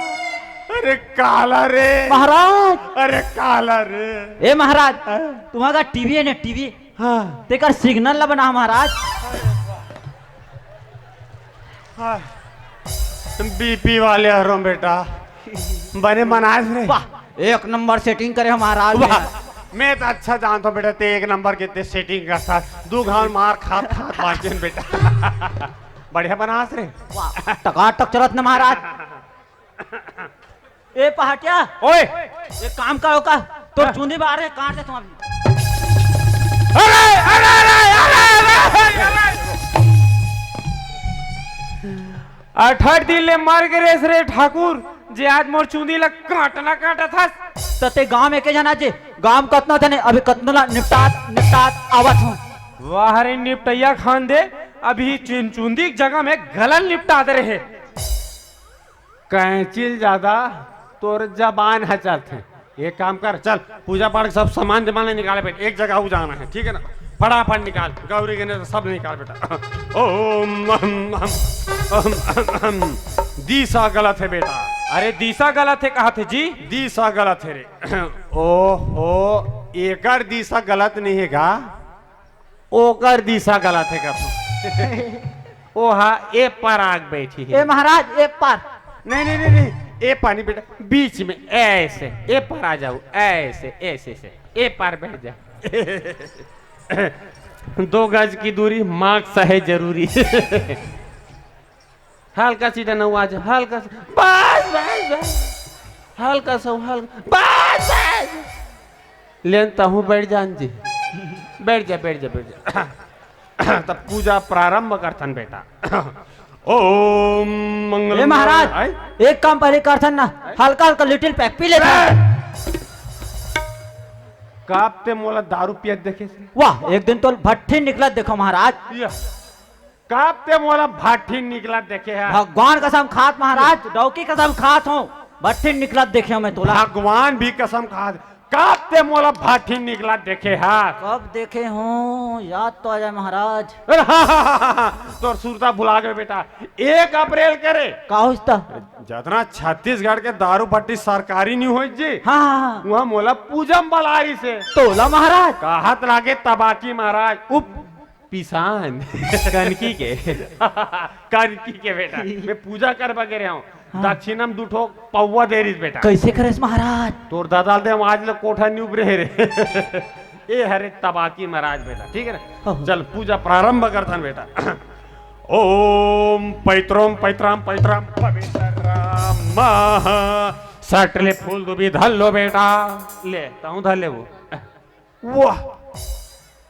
अरे काला रे महाराज। अरे काला रे। ए महाराज तुम्हारा टीवी है ना टीवी हाँ तेकर सिग्नल ला बना महाराज। हाँ बीपी वाले हरों बेटा बने बनाए रे। वाह एक नंबर सेटिंग करे हम महाराज। मैं तो अच्छा जानता हूँ बेटा ते एक नंबर के सेटिंग का साथ दो घाव मार खात खात बाजन बेटा। बढ़िया बनास रे। वाह टकाटक चलत ना महाराज। ए पहाटिया ओए एक काम करो का तो चूंदी बाहर है काट दे तुम अभी। अरे अरे अरे अरे अठट दिन ले मर गए रे ठाकुर जे आज मोर चूंदी लग काटना काटा था। तते गांव में के जाना जे गांव कतना थे अभी कतना निपटात आवत हूं। वाह रे निपटैया खान दे अभी चुंदी जगह में गलन निपटा दे रहे। कैंचिल ज्यादा तोर जबान है चलते। एक काम कर चल पूजा पाठ सब सामान जमाने निकाले बेटा एक जगह जाना है ठीक है ना? फटाफट निकाल गौरी गणेश सब निकाल बेटा। ओम दिशा गलत है बेटा। अरे दिशा गलत है कहा थे जी? दिशा गलत है रे। ओहो एकर दिशा गलत नहीं है का ओकर दिशा गलत है का? ओहा ए पर आग बैठी है। ए महाराज एक पार नहीं नहीं नहीं नहीं ए पानी बेटा बीच में ऐसे ए पर आ जाओ ऐसे ऐसे से ए पर बैठ जा। 2 गज की दूरी मार्क्स है जरूरी। हल्का सीधा नवाज हल्का बस बस बस हल्का सा हल्का बस बस लेनता हूँ बैठ जान जी बैठ जा बैठ जा बैठ जा। तब पूजा प्रारंभ करथन बेटा। ओम मंगल। ए महाराज एक काम पहले करथन ना हल्का हल्का लिटिल पैक पी लेता। कापते मोला दारू पियत देखे से। वाह एक दिन तो भट्टी निकला देखो महाराज। कापते मोला भाठी निकला देखे है। भगवान कसम खात महाराज डौकी कसम खात हूँ भट्टी निकला देखे मैं तोला। भगवान भी कसम खात कापते मोला भाठी निकला देखे है। कब देखे हूँ याद तो आ जाए महाराज। तो सुरता भुला गए बेटा 1 अप्रैल करे का होता जितना छत्तीसगढ़ के दारू भट्टी सरकारी नहीं हो जी। हाँ वहाँ मोला पूजम बलारी से तोला महाराज कहत लागे तबाकी महाराज उप पिसान कनकी के कनकी के बेटा मैं पूजा करवा के रहा हूँ। दक्षिणम दुठो पौवा दे रही बेटा। कैसे करेस महाराज? तोर दादा दे आज लोग कोठा नहीं उबरे रे। ए हरे तबाकी महाराज बेटा ठीक है ना? चल पूजा प्रारंभ करथन बेटा। ओम पैत्रोम पैत्राम पैत्राम पवित्रम सटले फूल दुबी धल लो बेटा ले ताऊ धल ले वो। वाह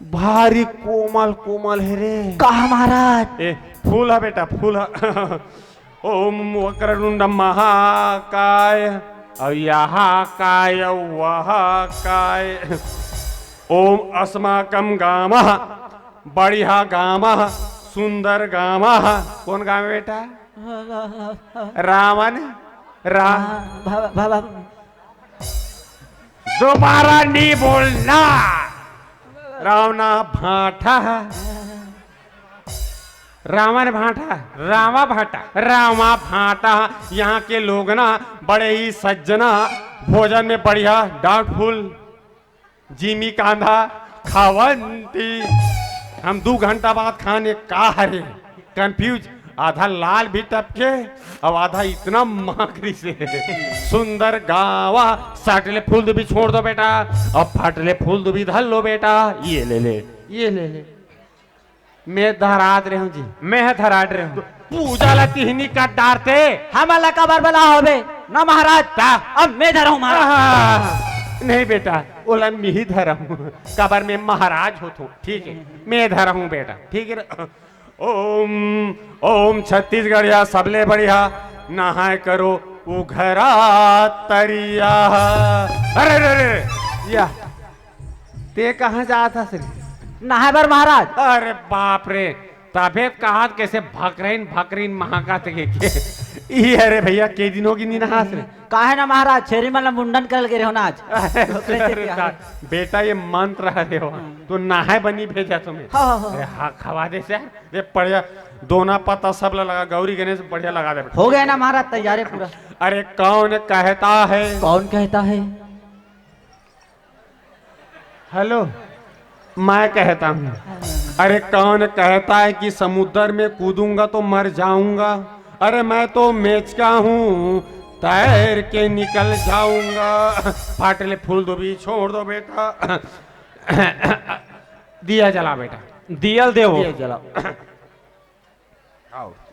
भारी कोमल कोमल है रे। कहा महाराज? ए फूल है बेटा फूल है। ओम वक्रतुंड महाकाय यहाँ काय वह काय। ओम अस्माकं गामः बढ़िया गामः सुंदर गामः। कौन गाँव बेटा? रावण रा भा- भा- भा- दोबारा नहीं बोलना। रावणा भाटा, रावण भाटा, रामा भाटा। रामा भाटा। यहाँ के लोग ना बड़े ही सज्जना, भोजन में बढ़िया डाउटफुल, जिमी कांधा खावंती। हम 2 घंटा बाद खाने का हरे कंफ्यूज, आधा लाल भी टपके और आधा इतना माकरी से सुंदर गावा। साटले फूल भी छोड़ दो बेटा और फाटले फूल भी धल लो बेटा। ये ले ले, ये ले ले। मैं धरात रहे हूँ जी, मैं है धराट रहे हूँ। पूजा ला तिहनी का डारते। हम अल्लाह का बरबला होबे ना महाराज। अब मैं धरा हूँ महाराज। नहीं बेटा, ओला मैं ही धरा हूँ, कबर में महाराज हो तो ठीक है, मैं धरा हूँ बेटा, ठीक है। ओम ओम छत्तीसगढ़िया सबले बढ़िया, नहाए करो उघरा तरिया। अरे अरे अरे या ते कहाँ जाता श्री? नहाए बर महाराज। अरे बाप रे, तबे कहा कैसे भकरीन भकरीन महाका के ये। अरे भैया के दिन होगी नहीं नहा से? काहे ना महाराज, छेरी मतलब मुंडन कर गे रहे हो ना आज। अरे बेटा ये मंत्र रहे हो तो नहाए बनी भेजा तुम्हें। अरे हाँ खवा दे से ये बढ़िया, दोना पत्ता सब लगा, गौरी गणेश बढ़िया लगा दे। हो गया ना महाराज तैयारी पूरा। अरे कौन कहता है? कौन कहता है? हेलो, मैं कहता हूँ। अरे कौन कहता है कि समुद्र में कूदूंगा तो मर जाऊंगा? अरे मैं तो मेचका हूँ, तैर के निकल जाऊंगा। फाटले फूल दो भी छोड़ दो बेटा। दिया जला बेटा, दियल देवो। दिया जला।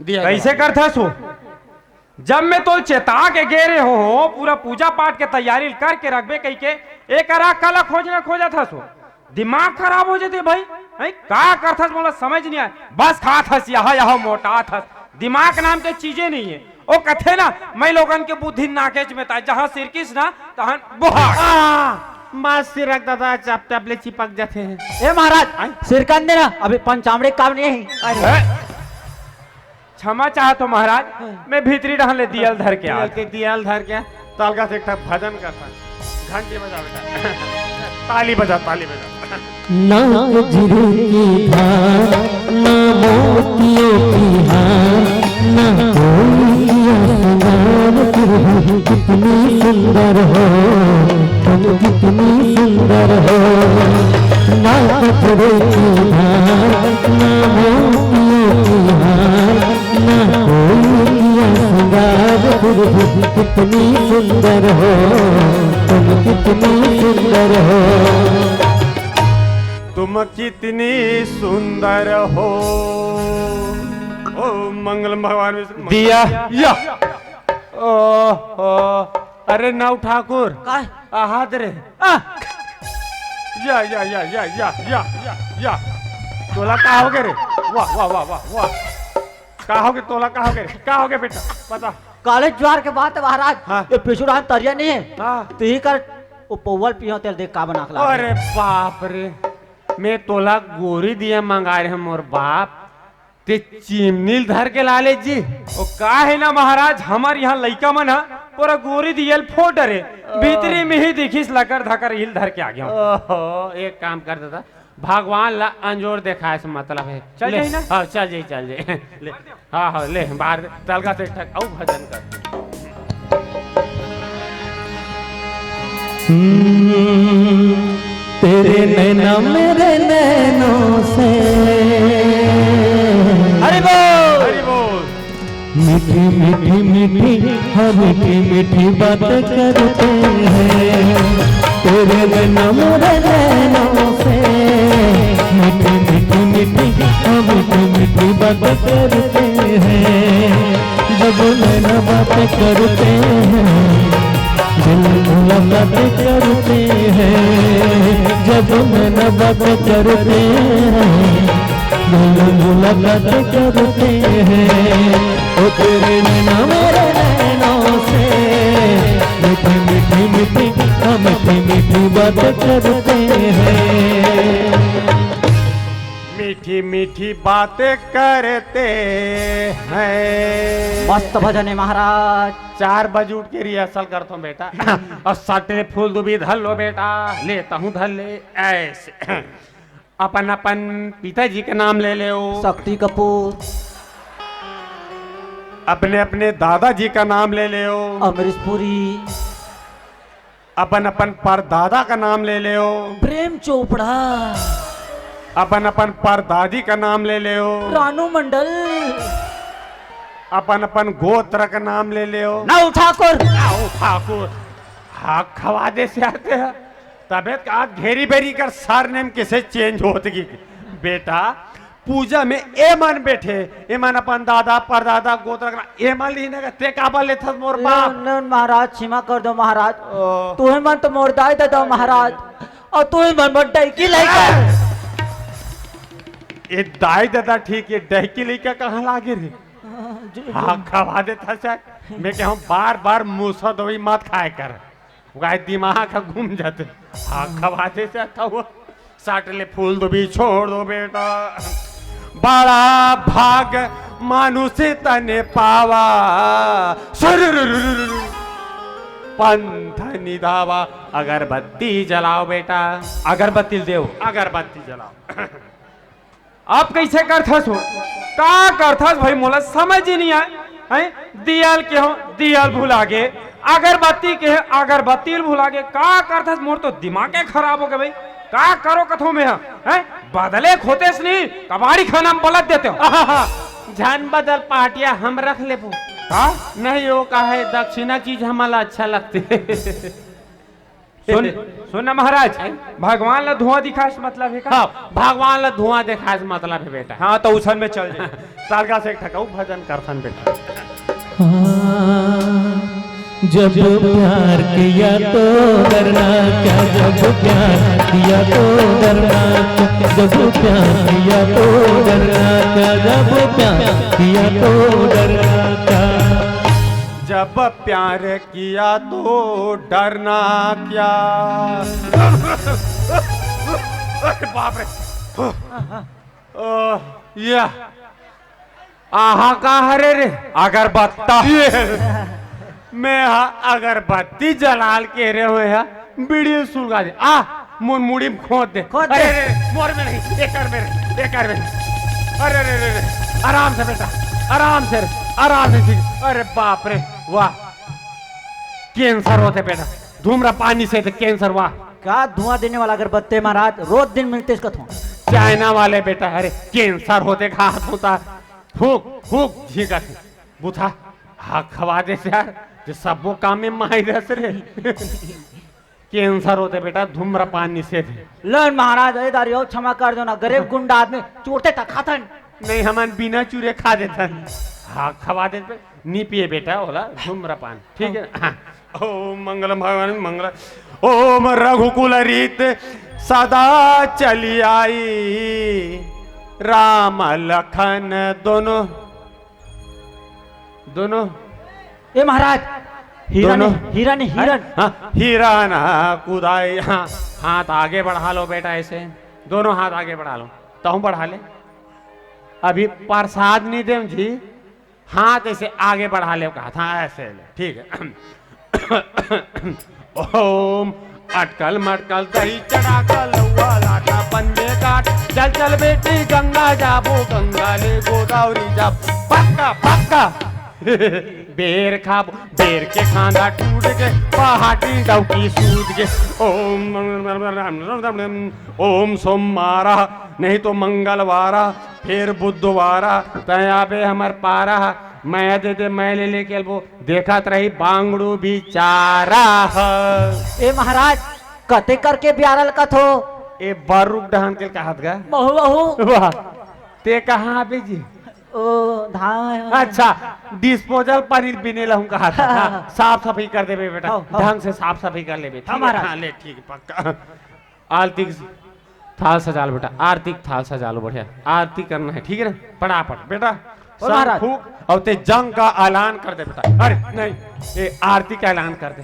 दिया कैसे करता सो? जब मैं तो चेता के गेरे हो पूरा पूजा पाठ के तैयारी करके रखबे कही के एक कला खोजना खोजा था सो दिमाग खराब हो जाते भाई। का करथस बोला समझ नहीं आया। बस खात हस यह मोटा थस, दिमाग नाम के चीजें नहीं है। ओ कथे ना मैं लोगन के बुद्धि नाकेच में था, जहाँ सिरकिस ना तहन बुहार मां सिरक दादा चप चपले चिपक जाते हैं। ए महाराज सिरकन देना, अभी पंचामृत काम नहीं है। है? क्षमा चाह तो महाराज, मैं भीतरी डहले दियल धर के आ। दियाल धर के तालका से एक भजन करता, घंटी बजा बेटा। ताली बजा, ताली बजा। ना गजरे की धार, ना मोतियों की हार, ना कोई श्रृंगार, फिर भी कितनी सुंदर हो तुम, कितनी सुंदर हो। ना गजरे की धार, ना मोतियों की हार, ना कोई श्रृंगार, फिर भी कितनी सुंदर हो तुम, कितनी सुंदर हो। तुम कितनी सुंदर हो। ओ मंगलम भगवान विष्णु। दिया या ओ अरे नव ठाकुर काय? आहात रे। या या या या या या या या तोला का हो गए रे? वाह वाह वाह वाह वाह, का हो गए तोला, का हो गए रे? का हो गए बेटा पता? कॉलेज ज्वार के बात है महाराज। हाँ। ये पिछुड़ा तरिया नहीं है। हाँ। तो ही कर वो पौवल पियो तेल देख का बना खिला। अरे बाप रे, मैं तोला गोरी दिया मंगा रहे मोर बाप, ते चिमनील धर के लाले जी। ओ का है ना महाराज, हमार यहाँ लइका मन पूरा गोरी दियल फोट रे, भीतरी में ही दिखिस लकर धकर हिल धर के आ गया। ओहो, एक काम कर देता, भगवान ला अंजोर देखा से मतलब है। चल ले, जाई ना? हाँ चल जाई चल जाई। ले हाँ हाँ ले बाहर तलगा से ठक औ भजन कर। तेरे नैना मेरे नैनों से, अरे बोल। हरि बोल। मीठी मीठी मीठी हाँ मीठी मीठी बातें करते हैं। तेरे नैना मेरे नैनों से, मीठी मीठी मीठी हाँ मीठी मीठी बातें करते हैं। जब नैना बातें करते हैं, दिल मुलाकात करते हैं। जब नैना बातें करते हैं, दिल मुलाकात करते हैं। ओ तेरे नैना मेरे नैनों से, मीठी मीठी मीठी हाँ मीठी मीठी बातें करते हैं। मीठी मीठी बातें करते हैं। मस्त भजन है महाराज। 4 बजे उठ के रिहर्सल करता हूँ बेटा। और सटे फूल दुबी धल लो बेटा, लेता हूँ धल ले ऐसे। अपन अपन पिताजी के नाम ले ले। शक्ति कपूर, अपने अपने दादाजी का नाम ले ले। अमरीश पुरी, अपन अपन परदादा का नाम ले ले। प्रेम चोपड़ा, अपन अपन परदादी का नाम ले ले। रानू मंडल, अपन अपन गोत्र का नाम ले ले। नौ ठाकुर। आओ ठाकुर, हाँ खवा दे से आते हैं। तबियत का घेरी बेरी कर सर नेम किसे चेंज होती बेटा। पूजा में ए मन बैठे, ए मन अपन दादा परदादा गोत्र का ए मन लीने का ते काबा ले था मोर बाप। लन महाराज क्षमा कर दो महाराज। तुम्हें मन तो मोर दाई दो महाराज, और तुम्हें मन बड्डाई की लाइका। ये दाई दादा ठीक है, डहकी लेकर कहाँ लागे रे। हाँ खवा देता शायद। मैं कहूँ बार बार मूसा दवाई मत खाए कर, गाय दिमाग का घूम जाते। हाँ खवा देते अच्छा हुआ। साट ले फूल दो भी छोड़ दो बेटा। बड़ा भाग मानुष तने पावा, पंथ निधावा। अगरबत्ती जलाओ बेटा, अगरबत्ती देव। अगरबत्ती जलाओ। आप कैसे करथस हो, का करथस भाई, मोला समझ ही नहीं आए। हैं दियल के हो दियल भुला गे, अगरबत्ती के है अगरबत्ती भुला गे, का करथस। मोर तो दिमागे खराब हो गए भाई। का करो कथो में है बदले खोतेस नहीं, कबाड़ी खाना में बलत देते हो। जान बदल पाटिया हम रख ले। हाँ नहीं वो का है दक्षिणा चीज हमारा अच्छा लगते। सुन ना महाराज, भगवान ला धुआं दिखास मतलब है का? हाँ भगवान ला धुआं देखा मतलब है बेटा। हाँ तो उछन में चल जाए। सारगा से एक ठकाऊ भजन करथन बेटा। जब प्यार किया तो डरना क्या, जब प्यार किया तो डरना क्या, जब प्यार किया तो डरना क्या, जब प्यार किया तो डरना क्या। जब प्यार किया तो डरना क्या। अरे बाप रे। या आहा का हरे रे अगरबत्ता। मैं अगरबत्ती जलाल के रहे हुए है बीड़ी सुलगा दे। मुन मुड़ी में खोद दे। खोद दे। अरे मोर में नहीं, एक कर मेरे, एक कर मेरे। अरे रे रे रे, आराम से बेटा, आराम से आराम से ठीक। अरे बाप रे वाह, कैंसर होते बेटा धूम्रपानी से, तो कैंसर। वाह क्या धुआं देने वाला अगरबत्ती महाराज, रोज दिन मिलते इसका धुआं। चाइना वाले बेटा, अरे कैंसर होते घास होता। फूक फूक झीका बुथा। हाँ खवा दे से यार, जो सबो काम में माही रस रे। कैंसर होते बेटा धूम्रपानी से थे। लन महाराज ए दारियो क्षमा कर दो ना, गरीब गुंडा आदमी चोरते था खातन। नहीं हमन बिना चूरे खा देता। हाँ खवा दे नहीं पिए बेटा होला धूम्रपान, ठीक है। हाँ। ओम मंगलम भगवान मंगल। ओम रघुकुल रीत सदा चली आई, राम लखन दोनों दोनों। ए महाराज हीरा ने, दोनों। हीरा ने, हिरन। हाँ हीरा ना कुदाई। हाँ हाथ आगे बढ़ा लो बेटा, ऐसे दोनों हाथ आगे बढ़ा लो। तो बढ़ा ले, अभी प्रसाद नहीं दे जी, हाथ ऐसे आगे बढ़ा ले कहा था, ऐसे ले ठीक है। ओम अटकल मटकल दही चढ़ा कर लौआ लाटा पंजे काट, चल चल बेटी गंगा जाबो, गंगा ले गोदावरी जाब, पक्का पक्का। बेर खाबो, बेर के खांदा टूट के, पहाड़ी डौकी सूद के। ओम सोमवारा नहीं तो मंगलवारा, फिर बुधवारा, तयाबे हमर पारा, मैं दे दे मैं ले लेके अल्बो, देखत रही बांगड़ू बिचारा। ए महाराज कते करके ब्यारल कथो। ए बारूक डहान के कहत गा। बहु बहु। वाह ते कहाँ आबे जी। ओ धान। अच्छा डिस्पोजल पनीर बिने लहूं कहा था। साफ सफाई कर दे बेटा, ढंग से साफ सफाई कर ले बेटा। हमारा हाँ ले ठीक है पक्का। आरती थाल सजा लो बेटा, आरती थाल सजा लो, बढ़िया आरती करना है ठीक है ना, फटाफट बेटा। महाराज फूक और ते जंग का ऐलान कर दे बेटा। अरे नहीं ये आरती का ऐलान कर दे।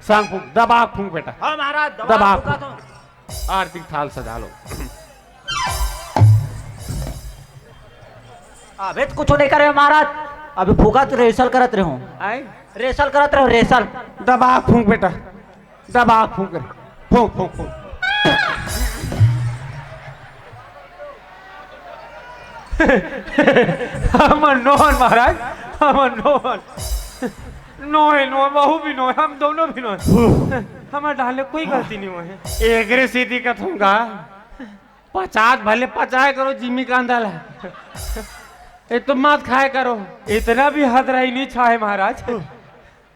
संग फूक, दबा फूक बेटा। हाँ महाराज दबा फूका फूक। आरती थाल सजा लो। अबे तो कुछ नहीं करे महाराज, अभी फूका तो रेसल करत रहे हूँ, आई रेसल करत रहे रेसल। दबा फूंक बेटा, दबा फूंक रे, फूंक फूंक फूंक। हमर नोहन महाराज, हमर नोहन नोहे नो बहू भी नो, हम दोनों भी नो। हमारे डाले कोई गलती नहीं हुई है। एकरे सीधी कथूंगा 50 भले 50 करो जिम्मी का अंदाला ये तो मत खाए करो। इतना भी हद रही नहीं छाए महाराज।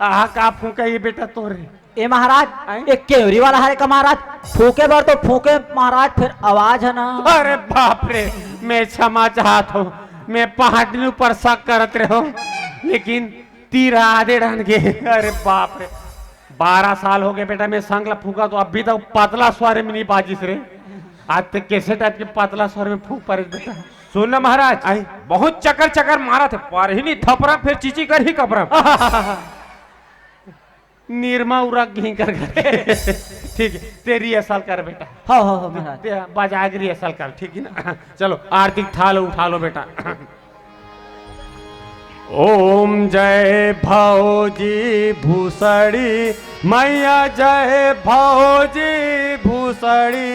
आहा का फूंका ये बेटा तोरे। ए महाराज एक केवरी वाला है का महाराज, फूके बार तो फूके महाराज, फिर आवाज है ना। अरे बाप रे, मैं क्षमा चाहत हूँ, मैं पहाड़ी ऊपर शक करत रहो, लेकिन तीर आधे ढन के। अरे बाप रे, 12 साल हो गए बेटा मैं संगला फूका, तो अभी तक पतला स्वर में नहीं बाजिस रे। आज तक कैसे टाइप के पतला स्वर में फूक पड़े बेटा। सुन ना महाराज, बहुत चक्कर चक्कर मारा थे, पर ही नहीं थपरा, फिर चीची कर ही कपरा। निर्मा उरा घी कर ठीक है, तेरी असल कर बेटा। हाँ महाराज, बाजागरी असल कर, ठीक है ना। चलो आरती उठा लो बेटा। ओम जय भौजी भूसड़ी मैया, जय भौजी भूसड़ी,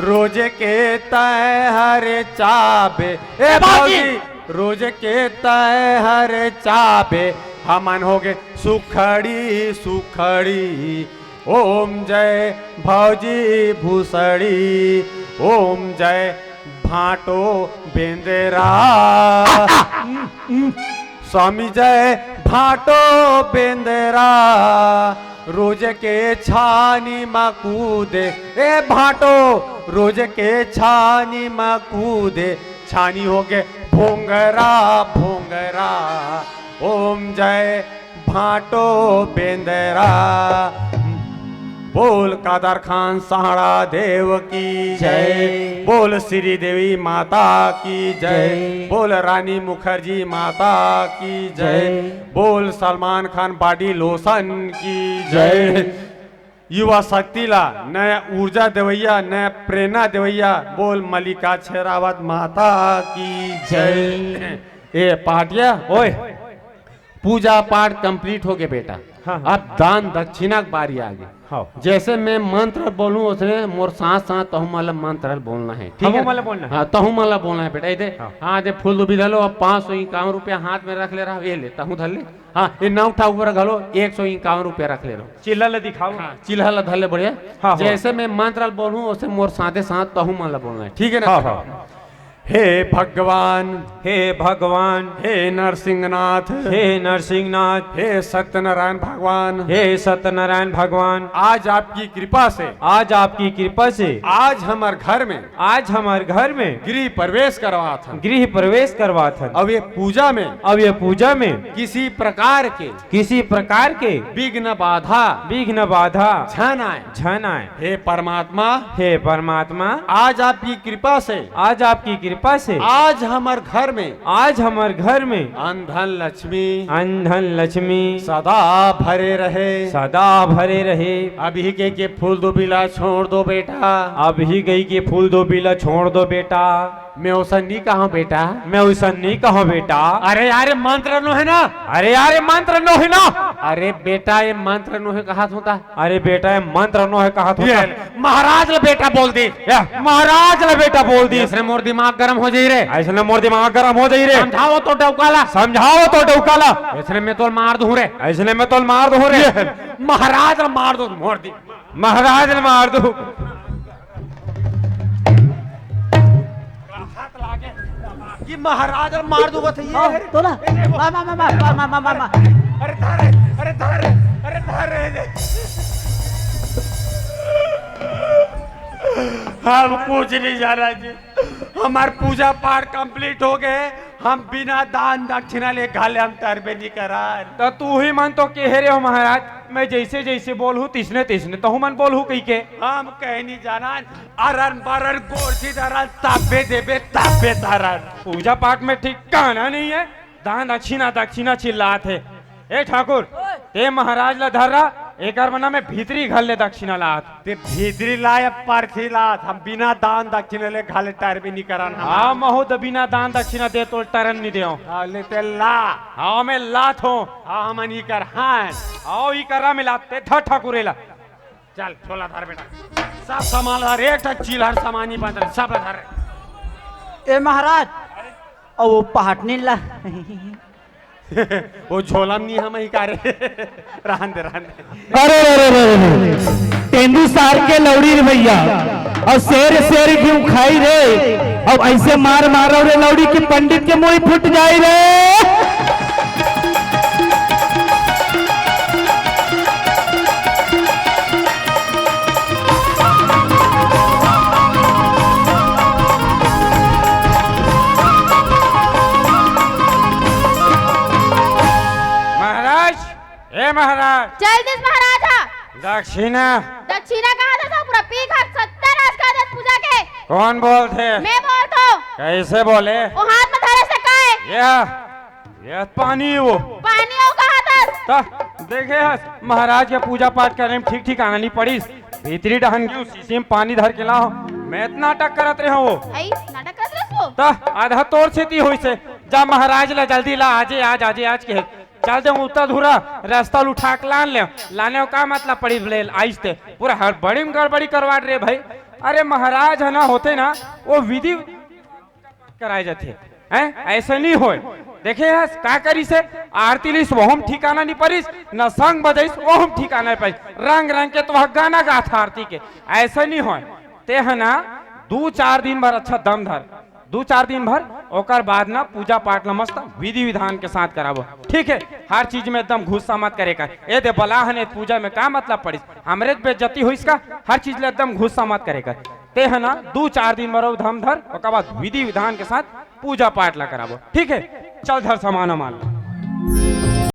रोज के तय हरे चाबे ए भौजी, रोज के तय हरे चाबे, हमन हो गए सुखड़ी सुखड़ी। ओम जय भौजी भूसड़ी, ओम जय भाटो बेंदेरा, स्वामी जय भाटो बेंदेरा, रोज के छानी मकूदे ए भाटो, रोज के छानी मकूदे, छानी हो गए भोंगरा भोंगरा। ओम जय भाटो बेंदेरा, बोल कादर खान सहाड़ा देव की जय, बोल श्री देवी माता की जय, बोल रानी मुखर्जी माता की जय, बोल सलमान खान बॉडी लोशन की जय। युवा शक्तिला नया ऊर्जा देवैया, नया प्रेरणा देवैया, बोल मल्लिका शेरावत माता की जय। ए पाटिया ओए, पूजा पाठ कंप्लीट हो गया बेटा। हाँ। अब दान दक्षिणा की बारी आ गई। हाँ। जैसे मैं मंत्र बोलूं उसने मोर साथ साथ तहु मला मंत्र बोलना है, ठीक है? हमू मला बोलना है। हाँ, तहु मला बोलना है बेटा। इधर हाँ। हाँ दे फूल दुबी धलो, अब 551 रुपया हाथ में रख ले रहा, ये ले तहु धर ले। हाँ ये 9 उठा ऊपर घलो 151 रुपया रख ले रहा। चिल्ला ले दिखाओ। हाँ, चिल्हा धर ले बढ़िया। हाँ। जैसे मैं मंत्र बोलूं उसे मोर साथे साथ तहु मला बोलना है, ठीक है ना? हाँ, हाँ। हे भगवान, हे भगवान, हे नरसिंहनाथ, हे नरसिंहनाथ, हे सत्यनारायण भगवान, हे सत्यनारायण भगवान, आज आपकी कृपा से, आज आपकी कृपा से, आज हमारे घर में, आज हमारे घर में गृह प्रवेश करवा था, गृह प्रवेश करवा था। अब ये पूजा में, अब ये पूजा में किसी प्रकार के विघ्न बाधा झन आए। हे परमात्मा, हे परमात्मा, आज आपकी कृपा से, आज आपकी कृपा से, आज हमारे घर में, आज हमारे घर में अंधन लक्ष्मी सदा भरे रहे, सदा भरे रहे। अभी के फूल दो बिला छोड़ दो बेटा, अभी गई के फूल दो बिला छोड़ दो बेटा। मैं औसन नहीं कहूँ बेटा, मैं उसन नहीं कहूँ बेटा। अरे यार मंत्र नो है ना, अरे यार मंत्र नो है ना, अरे बेटा ये मंत्र नो है कहा होता, अरे बेटा ये मंत्र नो है कहा था। महाराज ले बेटा बोल दी, महाराज ले बेटा बोल दी। इसने मोर दिमाग गरम हो जाई रे, ऐसे मोर दिमाग गरम हो जाई रे। समझाओ तो डौकाला, समझाओ तो डौकाला। इसने मैं तो मार दूं रे, ऐसे में तो मार दो रे। महाराज ले मार दो, मोर दी महाराज ले मार दो। कि महाराज ले मार दो बताइए। तो ना मार। अरे धारे, अरे धारे, अरे धारे। हम कुछ नहीं जाना जी, हमार पूजा पाठ कंप्लीट हो गए, हम बिना दान दक्षिणा ले घाले हम तरबे नहीं करा। तो तू ही मन तो कह रहे हो महाराज, मैं जैसे जैसे बोलूं तिसने तिसने तो मन बोलूं कही के। हम कहीं नहीं जाना, अरन बरन गोरसी दरन ताबे देबे ताबे दरन। पूजा पाठ में ठीक कहना नहीं है, दान दक्षिणा दक्षिणा चिल्लात है। ए ठाकुर, ते महाराज ला धर रहा, एक मना में भीतरी घर ले दक्षिणा लात ते भीतरी लाय परथी लात हम बिना दान दक्षिण ले घाले टायर भी नहीं करन हम हाँ महो द बिना दान दक्षिणा दे तो टरन नहीं दे ले ते ला हाँ मैं लात हूँ हाँ हम नहीं कर हाँ आओ ही करा मिलाते था ठाकुरेला चल छोला धर बेटा सब सामान धर एक टक चील हर सामान ही बंद सब धर ए महाराज और वो पहाटनी ला वो झोलम नहीं हम ही करे रहन दे अरे अरे अरे तेंदू सार के लौड़ी रे भैया और शेर शेर क्यों खाई रे अब ऐसे मार मारो रे लौड़ी के पंडित के मुंह फूट जाए रे महाराज जल्दी महाराजा दक्षिणा दक्षिणा कहा था पूरा पी खा 70 आज का दस पूजा के कौन बोलते मैं बोलता हूँ कैसे बोले वो हाथ में धरे से का है ये पानी है वो पानी हो कहा था देखे महाराज के पूजा पाठ करने में ठीक ठीक आना नहीं पड़ी भीतरी डहन की शीशी में पानी धर के लाओ मैं नाटक करत रहे वो नाटक कर रहे तो आधा तोड़ से हुई से जा महाराज ला जल्दी ला आज के चल दे उतर धुरा रास्ता उठा के लाने का मतलब पड़ी ले आइस थे पूरा हर बड़ी में गड़बड़ी करवा रहे भाई अरे महाराज है ना होते ना वो विधि कराए जाते हैं ऐसे नहीं हो देखे का करी से आरती लिस वो हम ठिकाना नहीं परिस न संग बजाइस वो हम ठिकाना नहीं पाइस रंग रंग के तो गाना गा था आरती के ऐसे नहीं हो ते है ना 2-4 दिन भर अच्छा दम धर 2-4 दिन भर ओकर बाद ना पूजा पाठ न मस्त विधि विधान के साथ कराबो ठीक है हर चीज में एकदम घुस्सा मत करेगा ए दे बलाह ने पूजा में का मतलब पड़ी हमरे बेइज्जती हुई इसका हर चीज ले एकदम घुस्सा मत करेगा ते है ना 2-4 दिन मरो धम धर ओकर बाद विधि विधान के साथ पूजा पाठ ला कराबो ठीक है चल धर सामान माल